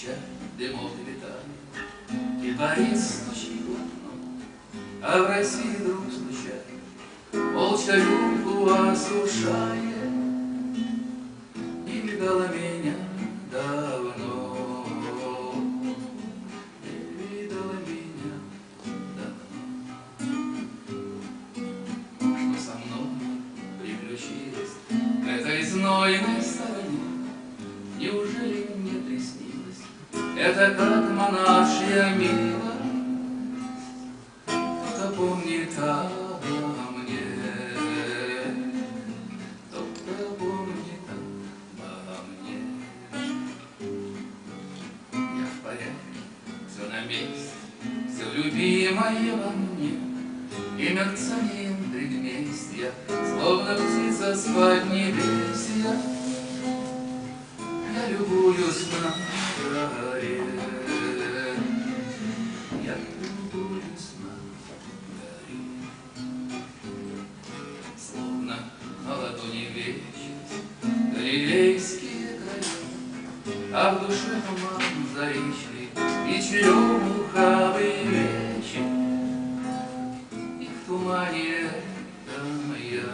встречать, дымок летает, и Парис стучит в окно, а в России вдруг стучат, молча рюмку осушая, не видала меня давно, не видала меня давно. Что со мной приключилось к этой знойной стороне? Неужели мне приснилось это, как монашья милость? Кто-то помнит обо мне, кто-то помнит обо мне. Я в порядке, все на месте, все любимое во мне, и мерцанием предместья, словно птица спать небесья. Я любуюсь на горе, я любуюсь на горе, словно на ладони вечность галилейские горе, а в душе туман заречный и черемуховый вечер, и в тумане там я.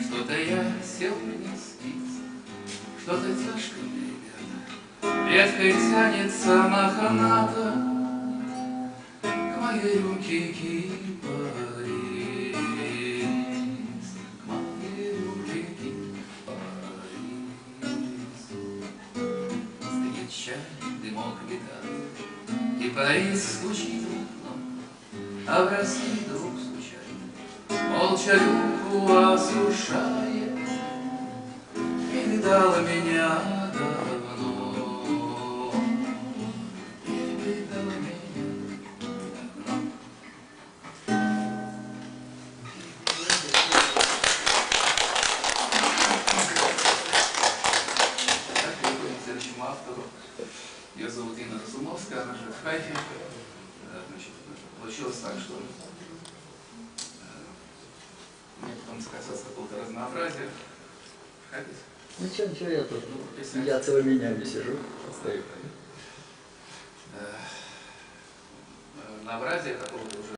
Что-то я сел не спится, что-то тяжко мне, ребята, редко тянется мохната к моей рюмке кипарис, к моей рюмке кипарис. Стынет чай, дымок летает, кипарис стучит в окно, а в России вдруг молча рюмку осушая, не видала меня давно, не видала меня давно. Так, переходим к следующему автору. Ее зовут Инна Разумовская, она живет в Хайфе. Значит, получилось так, что мне потом сказалось какого-то разнообразия. Хотите? Ничего, ничего, я тут. Я целыми днями сижу, стою. Разнообразие,